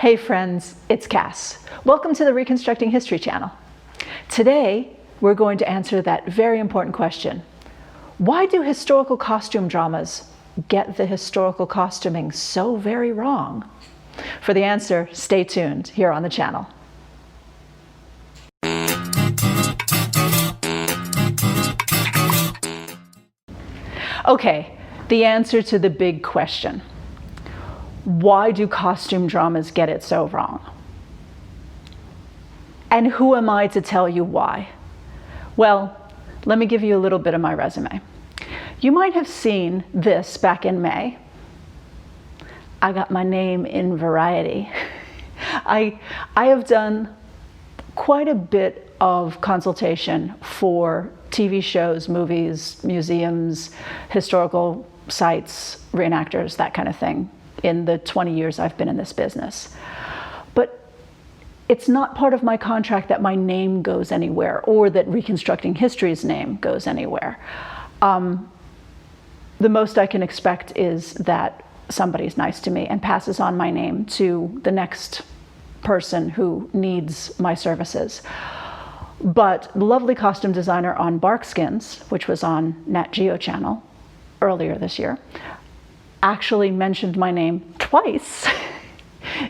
Hey friends, it's Cass. Welcome to the Reconstructing History channel. Today, we're going to answer that very important question. Why do historical costume dramas get the historical costuming so very wrong? For the answer, stay tuned here on the channel. Okay, the answer to the big question. Why do costume dramas get it so wrong? And who am I to tell you why? Well, let me give you a little bit of my resume. You might have seen this back in May. I got my name in Variety. I have done quite a bit of consultation for TV shows, movies, museums, historical sites, reenactors, that kind of thing, in the 20 years I've been in this business. But it's not part of my contract that my name goes anywhere or that Reconstructing History's name goes anywhere. The most I can expect is that somebody's nice to me and passes on my name to the next person who needs my services. But the lovely costume designer on Barkskins, which was on Nat Geo channel earlier this year, actually mentioned my name twice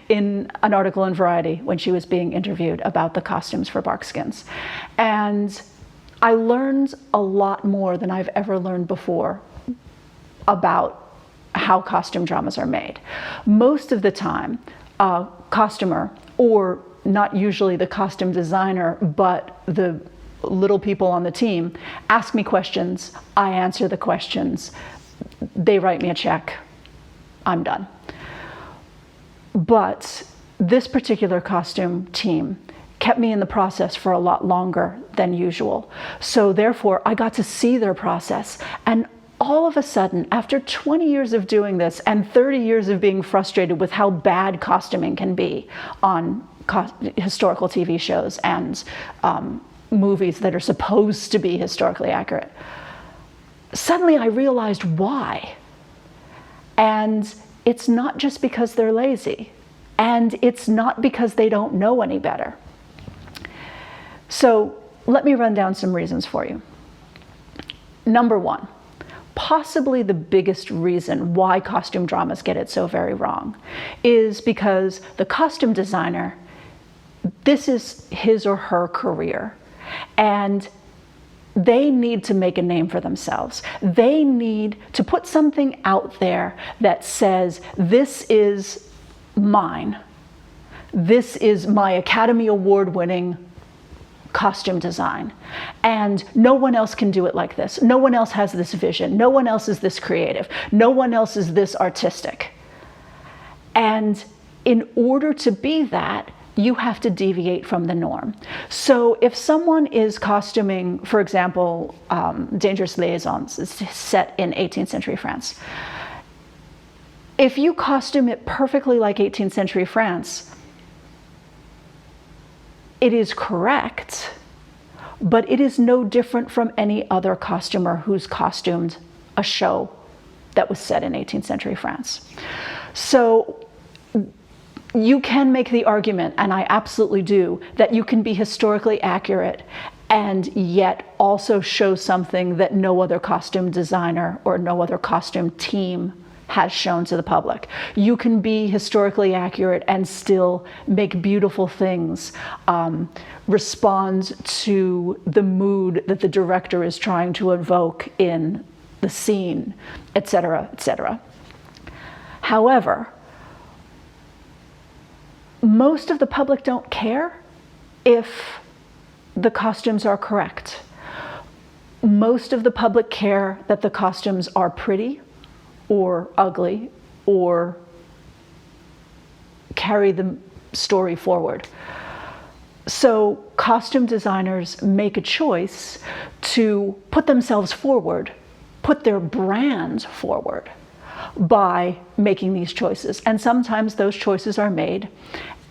in an article in Variety when she was being interviewed about the costumes for Barkskins. And I learned a lot more than I've ever learned before about how costume dramas are made. Most of the time, a costumer, or not usually the costume designer, but the little people on the team, ask me questions, I answer the questions, they write me a check, I'm done. But this particular costume team kept me in the process for a lot longer than usual. So therefore, I got to see their process. And all of a sudden, after 20 years of doing this and 30 years of being frustrated with how bad costuming can be on historical TV shows and movies that are supposed to be historically accurate, suddenly I realized why. And it's not just because they're lazy, and it's not because they don't know any better. So let me run down some reasons for you. Number one, possibly the biggest reason why costume dramas get it so very wrong is because the costume designer, this is his or her career, and they need to make a name for themselves. They need to put something out there that says, this is mine. This is my Academy Award winning costume design. And no one else can do it like this. No one else has this vision. No one else is this creative. No one else is this artistic. And in order to be that, you have to deviate from the norm. So if someone is costuming, for example, Dangerous Liaisons is set in 18th century France. If you costume it perfectly like 18th century France, it is correct, but it is no different from any other costumer who's costumed a show that was set in 18th century France. So you can make the argument, and I absolutely do, that you can be historically accurate and yet also show something that no other costume designer or no other costume team has shown to the public. You can be historically accurate and still make beautiful things, respond to the mood that the director is trying to evoke in the scene, etc., etc. However, most of the public don't care if the costumes are correct. Most of the public care that the costumes are pretty or ugly or carry the story forward. So costume designers make a choice to put themselves forward, put their brand forward by making these choices. And sometimes those choices are made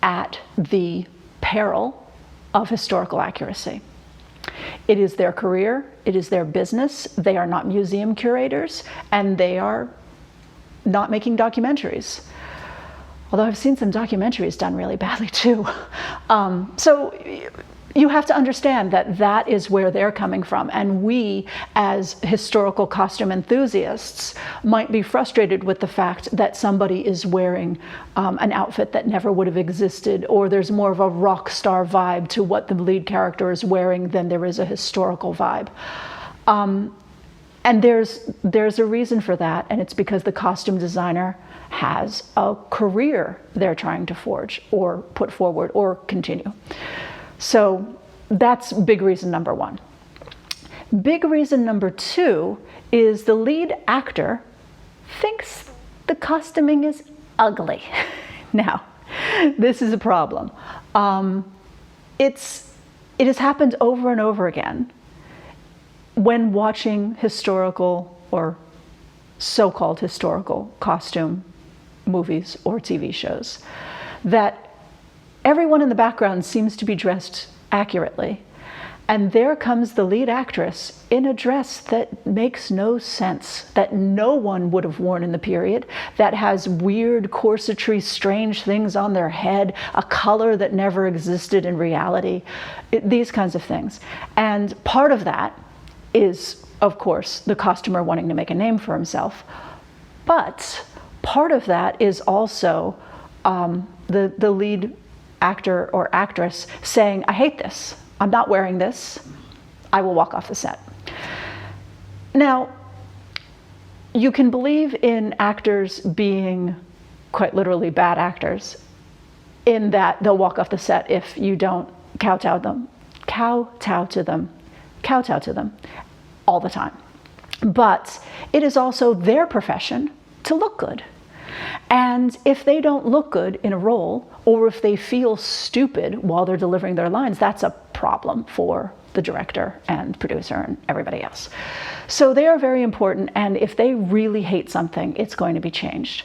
at the peril of historical accuracy. It is their career, it is their business, they are not museum curators, and they are not making documentaries. Although I've seen some documentaries done really badly too. So you have to understand that that is where they're coming from. And we, as historical costume enthusiasts, might be frustrated with the fact that somebody is wearing an outfit that never would have existed, or there's more of a rock star vibe to what the lead character is wearing than there is a historical vibe. And there's a reason for that, and it's because the costume designer has a career they're trying to forge or put forward or continue. So that's big reason number one. Big reason number two is the lead actor thinks the costuming is ugly. Now, this is a problem. It has happened over and over again when watching historical or so-called historical costume movies or TV shows, that everyone in the background seems to be dressed accurately. And there comes the lead actress in a dress that makes no sense, that no one would have worn in the period, that has weird corsetry, strange things on their head, a color that never existed in reality, these kinds of things. And part of that is, of course, the costumer wanting to make a name for himself. But part of that is also the lead actor or actress saying, I hate this, I'm not wearing this, I will walk off the set. Now, you can believe in actors being quite literally bad actors, in that they'll walk off the set if you don't kowtow to them all the time. But it is also their profession to look good. And if they don't look good in a role, or if they feel stupid while they're delivering their lines, that's a problem for the director and producer and everybody else. So they are very important, and if they really hate something, it's going to be changed.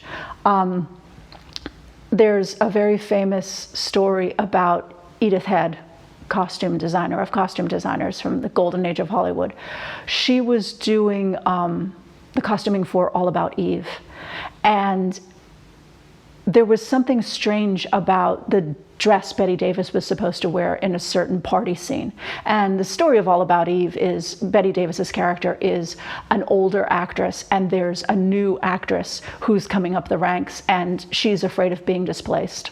There's a very famous story about Edith Head, costume designer of costume designers from the golden age of Hollywood. She was doing the costuming for All About Eve. And there was something strange about the dress Bette Davis was supposed to wear in a certain party scene. And the story of All About Eve is Bette Davis's character is an older actress, and there's a new actress who's coming up the ranks, and she's afraid of being displaced.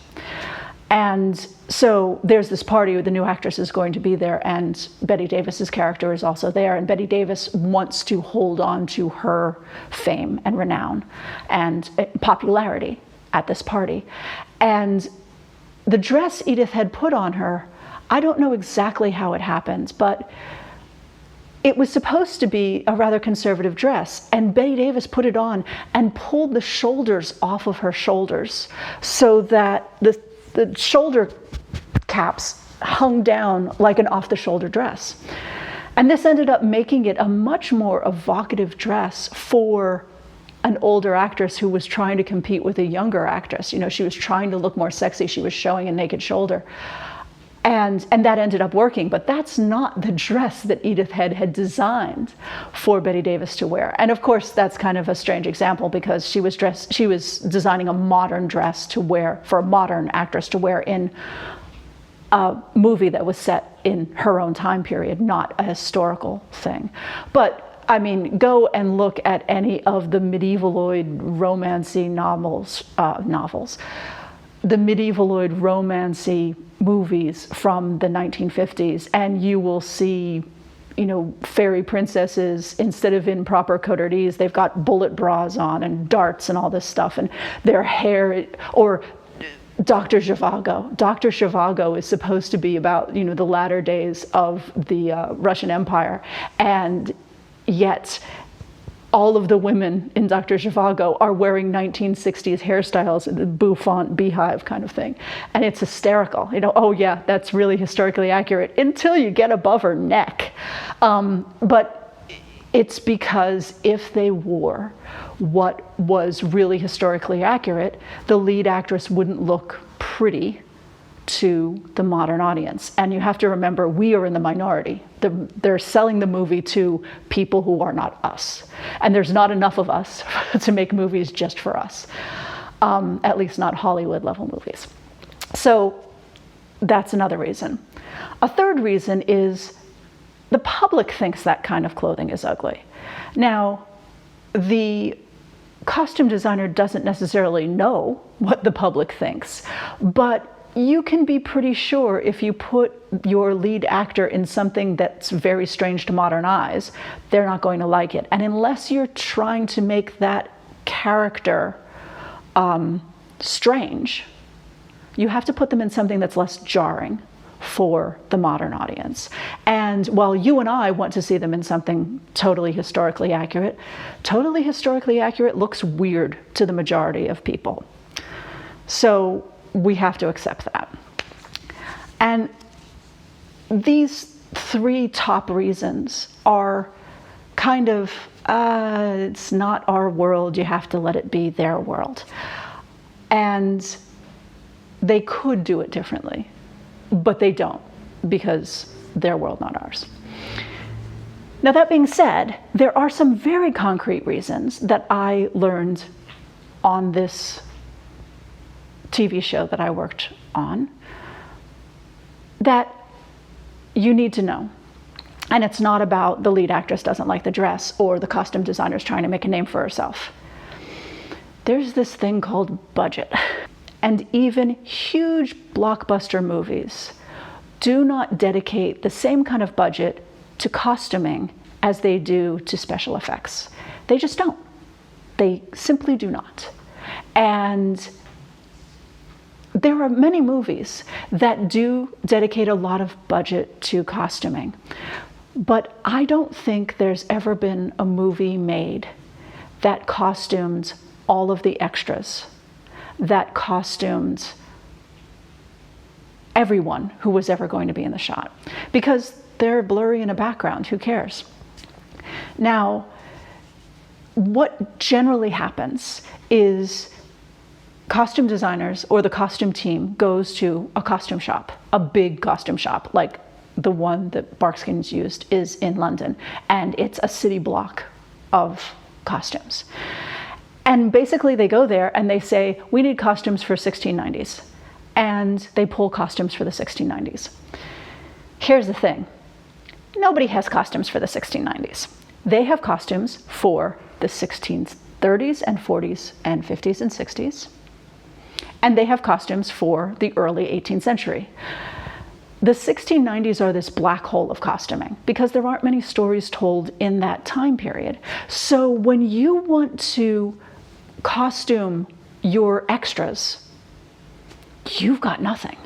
And so there's this party where the new actress is going to be there, and Bette Davis's character is also there, and Bette Davis wants to hold on to her fame and renown and popularity at this party. And the dress Edith had put on her, I don't know exactly how it happened, but it was supposed to be a rather conservative dress, and Bette Davis put it on and pulled the shoulders off of her shoulders so that the shoulder caps hung down like an off-the-shoulder dress. And this ended up making it a much more evocative dress for an older actress who was trying to compete with a younger actress. You know, she was trying to look more sexy. She was showing a naked shoulder. And that ended up working, but that's not the dress that Edith Head had designed for Bette Davis to wear. And of course, that's kind of a strange example because she was designing a modern dress to wear for a modern actress to wear in a movie that was set in her own time period, not a historical thing. But I mean, go and look at any of the medievaloid romancy novels, the medievaloid romancy movies from the 1950s, and you will see, you know, fairy princesses, instead of in proper coteries, they've got bullet bras on and darts and all this stuff, and their hair, or Dr. Zhivago. Dr. Zhivago is supposed to be about, you know, the latter days of the Russian Empire, and yet all of the women in Dr. Zhivago are wearing 1960s hairstyles, the bouffant beehive kind of thing. And it's hysterical. You know, oh yeah, that's really historically accurate until you get above her neck. But it's because if they wore what was really historically accurate, the lead actress wouldn't look pretty to the modern audience. And you have to remember, we are in the minority. They're selling the movie to people who are not us. And there's not enough of us to make movies just for us. at least not Hollywood level movies. So that's another reason. A third reason is the public thinks that kind of clothing is ugly. Now, the costume designer doesn't necessarily know what the public thinks, but you can be pretty sure if you put your lead actor in something that's very strange to modern eyes, they're not going to like it. And unless you're trying to make that character strange, you have to put them in something that's less jarring for the modern audience. And while you and I want to see them in something totally historically accurate looks weird to the majority of people. So we have to accept that. And these three top reasons are kind of, it's not our world, you have to let it be their world. And they could do it differently, but they don't, because their world, not ours. Now, that being said, there are some very concrete reasons that I learned on this TV show that I worked on that you need to know. And it's not about the lead actress doesn't like the dress or the costume designer's trying to make a name for herself. There's this thing called budget. And even huge blockbuster movies do not dedicate the same kind of budget to costuming as they do to special effects. They just don't. They simply do not. And there are many movies that do dedicate a lot of budget to costuming, but I don't think there's ever been a movie made that costumed all of the extras, that costumed everyone who was ever going to be in the shot, because they're blurry in a background. Who cares? Now, what generally happens is costume designers or the costume team goes to a costume shop, a big costume shop, like the one that Barkskins used is in London, and it's a city block of costumes. And basically they go there and they say, we need costumes for 1690s. And they pull costumes for the 1690s. Here's the thing. Nobody has costumes for the 1690s. They have costumes for the 1630s and 40s and 50s and 60s. And they have costumes for the early 18th century. The 1690s are this black hole of costuming because there aren't many stories told in that time period. So when you want to costume your extras, you've got nothing.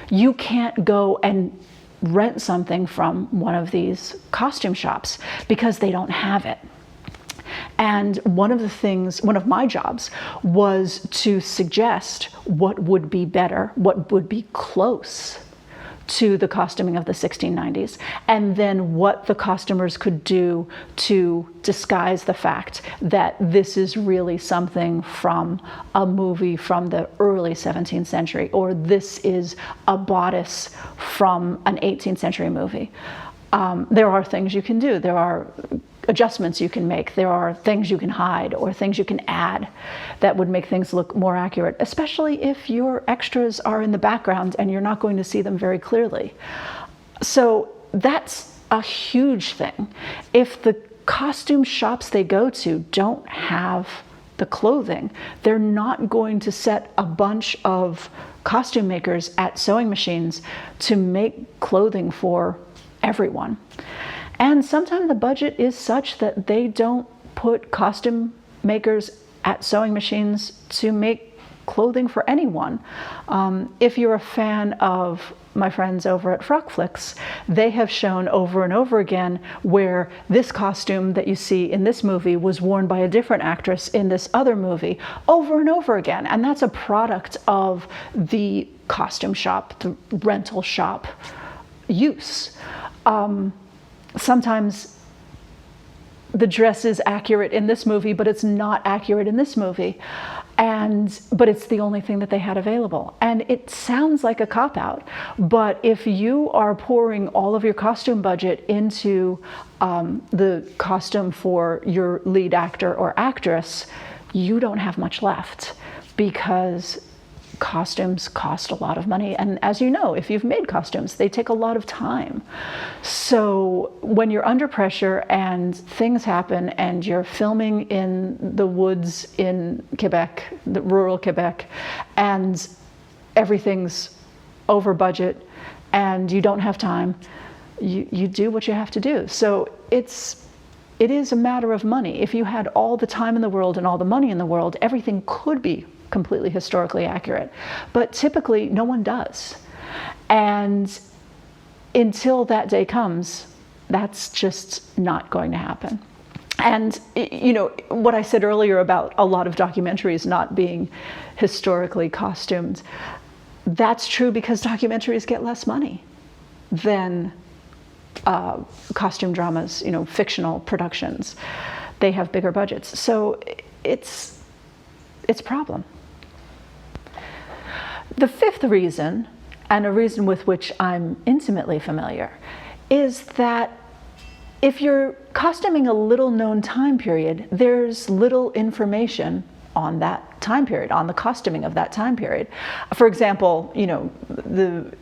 You can't go and rent something from one of these costume shops because they don't have it. And one of my jobs was to suggest what would be better, what would be close to the costuming of the 1690s, and then what the costumers could do to disguise the fact that this is really something from a movie from the early 17th century, or this is a bodice from an 18th century movie. There are things you can do. There are adjustments you can make. There are things you can hide or things you can add that would make things look more accurate, especially if your extras are in the background and you're not going to see them very clearly. So that's a huge thing. If the costume shops they go to don't have the clothing, they're not going to set a bunch of costume makers at sewing machines to make clothing for everyone. And sometimes the budget is such that they don't put costume makers at sewing machines to make clothing for anyone. If you're a fan of my friends over at Frockflix, they have shown over and over again where this costume that you see in this movie was worn by a different actress in this other movie over and over again. And that's a product of the costume shop, the rental shop use. Sometimes the dress is accurate in this movie, but it's not accurate in this movie. But it's the only thing that they had available. And it sounds like a cop-out, but if you are pouring all of your costume budget into the costume for your lead actor or actress, you don't have much left. because costumes cost a lot of money. And as you know, if you've made costumes, they take a lot of time. So when you're under pressure and things happen and you're filming in the woods in Quebec, the rural Quebec, and everything's over budget and you don't have time, you do what you have to do. So it is a matter of money. If you had all the time in the world and all the money in the world, everything could be completely historically accurate. But typically, no one does. And until that day comes, that's just not going to happen. And, you know, what I said earlier about a lot of documentaries not being historically costumed, that's true because documentaries get less money than costume dramas, you know, fictional productions. They have bigger budgets. So it's a problem. The fifth reason, and a reason with which I'm intimately familiar, is that if you're costuming a little known time period, there's little information on that time period, on the costuming of that time period. For example, you know,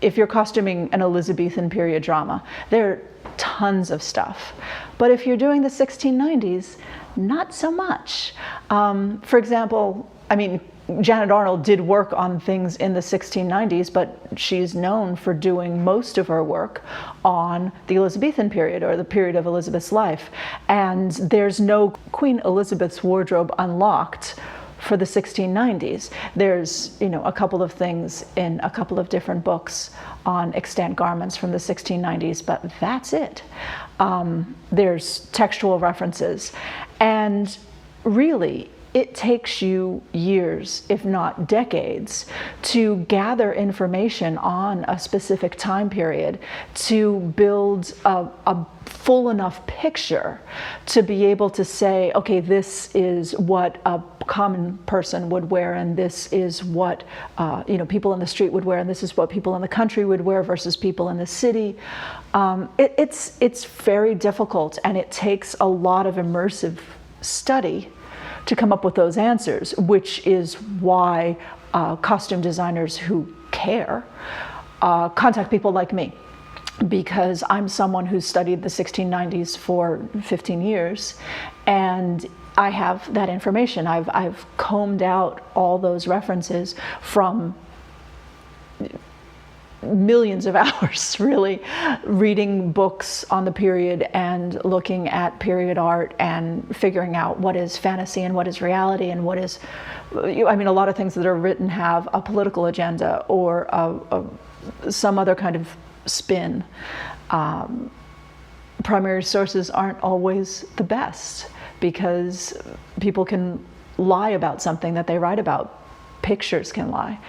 if you're costuming an Elizabethan period drama, there are tons of stuff. But if you're doing the 1690s, not so much. For example, I mean, Janet Arnold did work on things in the 1690s, but she's known for doing most of her work on the Elizabethan period, or the period of Elizabeth's life. And there's no Queen Elizabeth's wardrobe unlocked for the 1690s. There's, you know, a couple of things in a couple of different books on extant garments from the 1690s, but that's it. There's textual references. And really, it takes you years, if not decades, to gather information on a specific time period, to build a full enough picture to be able to say, okay, this is what a common person would wear, and this is what you know, people in the street would wear, and this is what people in the country would wear versus people in the city. It's very difficult, and it takes a lot of immersive study to come up with those answers, which is why costume designers who care contact people like me, because I'm someone who studied the 1690s for 15 years, and I have that information. I've combed out all those references from millions of hours, really, reading books on the period and looking at period art and figuring out what is fantasy and what is reality and what is, I mean, a lot of things that are written have a political agenda or some other kind of spin. Primary sources aren't always the best because people can lie about something that they write about. Pictures can lie.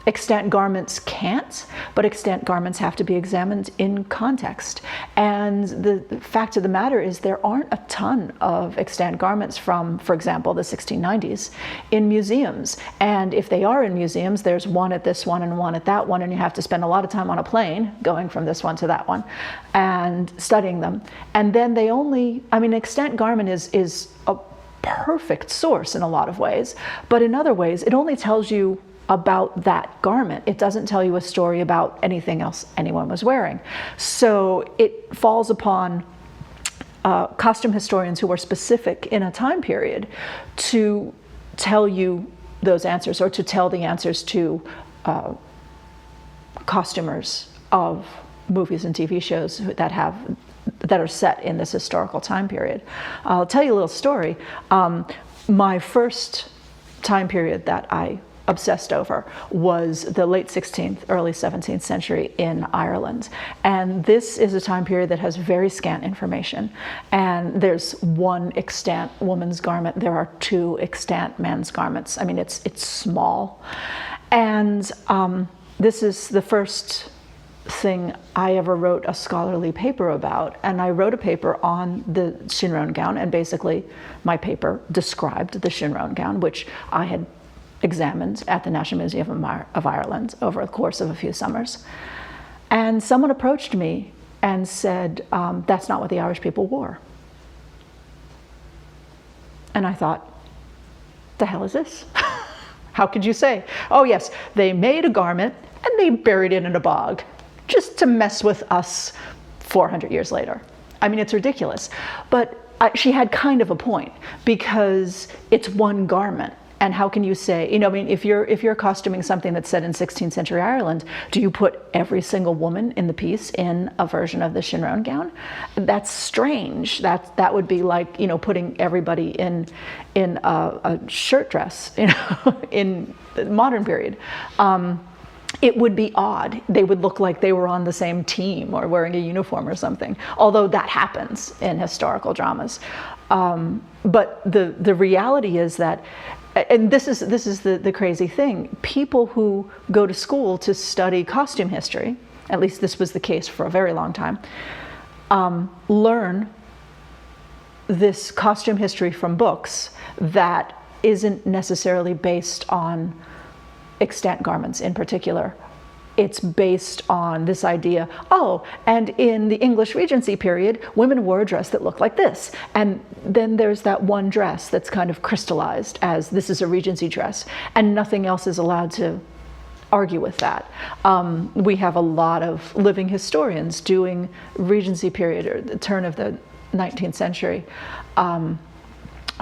Extant garments can't, but extant garments have to be examined in context. And the fact of the matter is there aren't a ton of extant garments from, for example, the 1690s in museums. And if they are in museums, there's one at this one and one at that one, and you have to spend a lot of time on a plane going from this one to that one and studying them. And then they only, I mean, extant garment is a perfect source in a lot of ways, but in other ways, it only tells you about that garment. It doesn't tell you a story about anything else anyone was wearing. So it falls upon costume historians who are specific in a time period to tell you those answers, or to tell the answers to costumers of movies and TV shows that are set in this historical time period. I'll tell you a little story. My first time period that I obsessed over was the late 16th, early 17th century in Ireland. And this is a time period that has very scant information. And there's one extant woman's garment. There are two extant men's garments. I mean, it's small. And this is the first thing I ever wrote a scholarly paper about. And I wrote a paper on the chignon gown, and basically my paper described the chignon gown, which I had examined at the National Museum of Ireland over the course of a few summers. And someone approached me and said, that's not what the Irish people wore. And I thought, the hell is this? How could you say, oh yes, they made a garment and they buried it in a bog just to mess with us 400 years later? I mean, it's ridiculous. But she had kind of a point, because it's one garment. And how can you say, I mean, if you're costuming something that's set in 16th century Ireland, do you put every single woman in the piece in a version of the chignon gown? That's strange. That would be like, putting everybody in a shirt dress, in the modern period. It would be odd. They would look like they were on the same team or wearing a uniform or something, although that happens in historical dramas. But the reality is that, and this is the crazy thing, people who go to school to study costume history, at least this was the case for a very long time, learn this costume history from books that isn't necessarily based on extant garments in particular. It's based on this idea, and in the English Regency period, women wore a dress that looked like this. And then there's that one dress that's kind of crystallized as this is a Regency dress, and nothing else is allowed to argue with that. We have a lot of living historians doing Regency period, or the turn of the 19th century,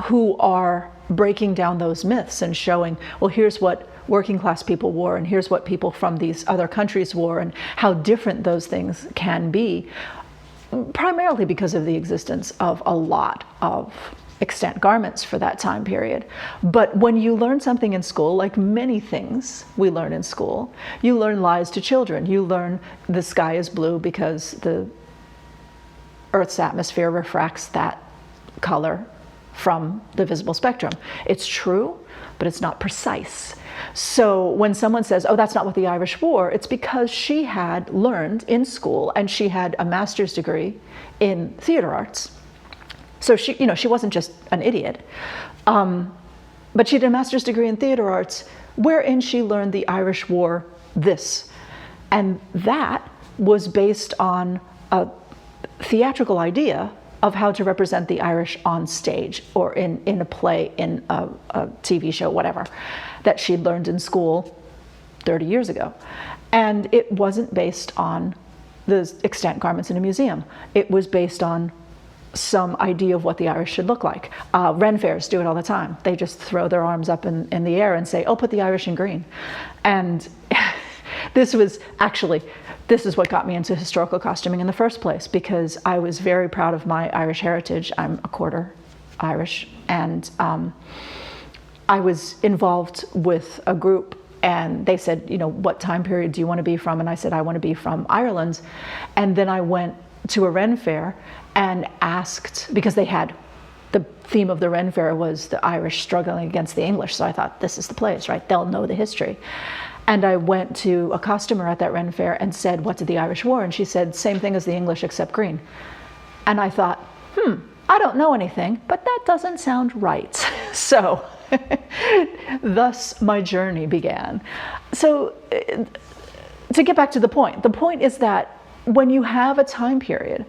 who are breaking down those myths and showing, well, here's what working class people wore, and here's what people from these other countries wore, and how different those things can be, primarily because of the existence of a lot of extant garments for that time period. But when you learn something in school, like many things we learn in school, you learn lies to children. You learn the sky is blue because the Earth's atmosphere refracts that color from the visible spectrum. It's true, but it's not precise. So when someone says, oh, that's not what the Irish wore, it's because she had learned in school, and she had a master's degree in theater arts. So she wasn't just an idiot, but she did a master's degree in theater arts, wherein she learned the Irish wore this. And that was based on a theatrical idea of how to represent the Irish on stage, or in a play, in a TV show, whatever, that she'd learned in school 30 years ago. And it wasn't based on the extant garments in a museum. It was based on some idea of what the Irish should look like. Ren fairs do it all the time. They just throw their arms up in the air and say, oh, put the Irish in green. And this is what got me into historical costuming in the first place, because I was very proud of my Irish heritage. I'm a quarter Irish, and I was involved with a group, and they said, what time period do you want to be from? And I said, I want to be from Ireland. And then I went to a Ren fair and asked, because they had, the theme of the Ren fair was the Irish struggling against the English. So I thought, this is the place, right? They'll know the history. And I went to a costumer at that Ren fair and said, what did the Irish wear? And she said, same thing as the English except green. And I thought, I don't know anything, but that doesn't sound right. So thus my journey began. So to get back to the point is that when you have a time period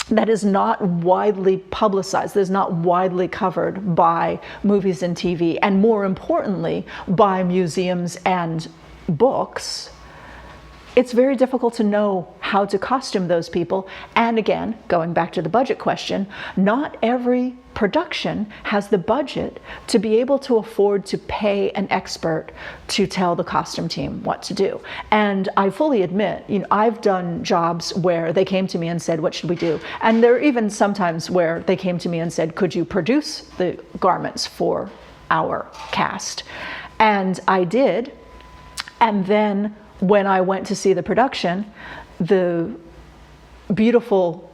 that is not widely publicized, that is not widely covered by movies and TV, and more importantly, by museums and books, it's very difficult to know how to costume those people. And again, going back to the budget question, not every production has the budget to be able to afford to pay an expert to tell the costume team what to do. And I fully admit, I've done jobs where they came to me and said, what should we do? And there are even sometimes where they came to me and said, could you produce the garments for our cast? And I did. And then when I went to see the production, the beautiful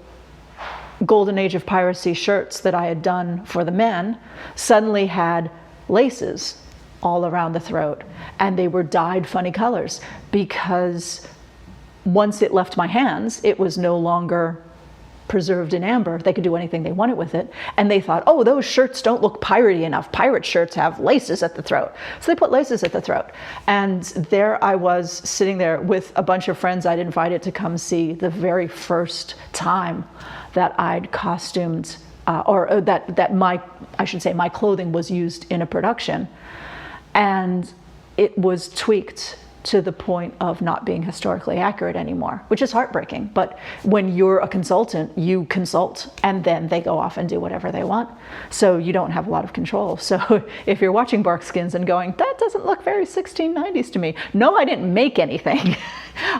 Golden Age of Piracy shirts that I had done for the men suddenly had laces all around the throat, and they were dyed funny colors, because once it left my hands, it was no longer preserved in amber. They could do anything they wanted with it. And they thought, oh, those shirts don't look piratey enough. Pirate shirts have laces at the throat. So they put laces at the throat. And there I was sitting there with a bunch of friends I'd invited to come see the very first time that I'd costumed, that my clothing was used in a production. And it was tweaked to the point of not being historically accurate anymore, which is heartbreaking. But when you're a consultant, you consult and then they go off and do whatever they want. So you don't have a lot of control. So if you're watching Barkskins and going, that doesn't look very 1690s to me. No, I didn't make anything.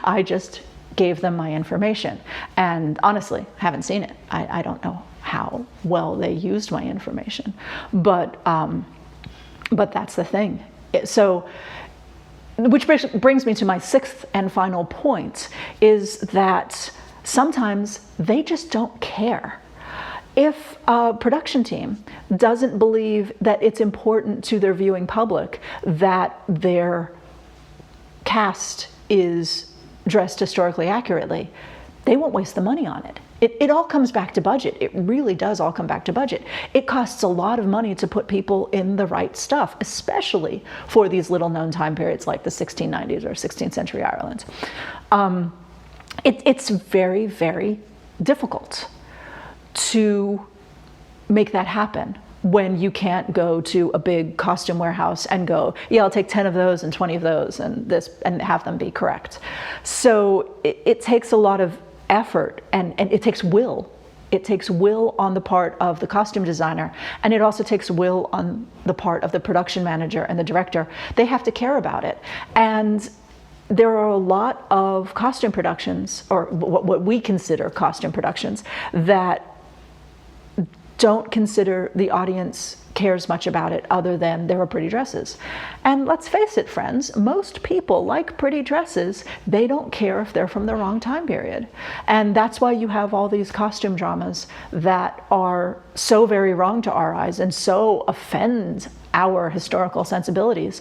I just gave them my information. And honestly, I haven't seen it. I don't know how well they used my information. But that's the thing. So, which brings me to my sixth and final point, is that sometimes they just don't care. If a production team doesn't believe that it's important to their viewing public that their cast is dressed historically accurately, they won't waste the money on it. It all comes back to budget. It really does all come back to budget. It costs a lot of money to put people in the right stuff, especially for these little known time periods like the 1690s or 16th century Ireland. It's very, very difficult to make that happen when you can't go to a big costume warehouse and go, yeah, I'll take 10 of those and 20 of those and this, and have them be correct. So it takes a lot of effort and it takes will. It takes will on the part of the costume designer, and it also takes will on the part of the production manager and the director. They have to care about it. And there are a lot of costume productions, or what we consider costume productions, that don't consider the audience cares much about it other than there are pretty dresses. And let's face it, friends, most people like pretty dresses. They don't care if they're from the wrong time period. And that's why you have all these costume dramas that are so very wrong to our eyes and so offend our historical sensibilities.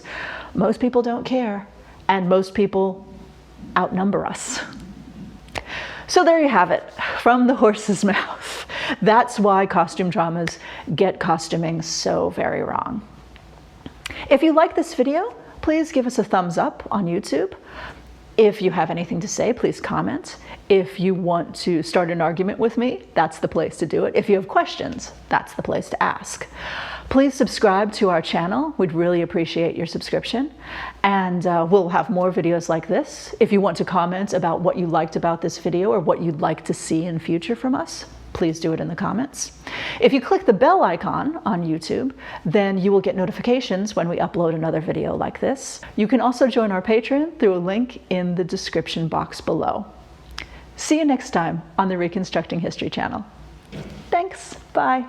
Most people don't care, and most people outnumber us. So there you have it, from the horse's mouth. That's why costume dramas get costuming so very wrong. If you like this video, please give us a thumbs up on YouTube. If you have anything to say, please comment. If you want to start an argument with me, that's the place to do it. If you have questions, that's the place to ask. Please subscribe to our channel. We'd really appreciate your subscription. And we'll have more videos like this. If you want to comment about what you liked about this video or what you'd like to see in future from us, please do it in the comments. If you click the bell icon on YouTube, then you will get notifications when we upload another video like this. You can also join our Patreon through a link in the description box below. See you next time on the Reconstructing History channel. Thanks. Bye.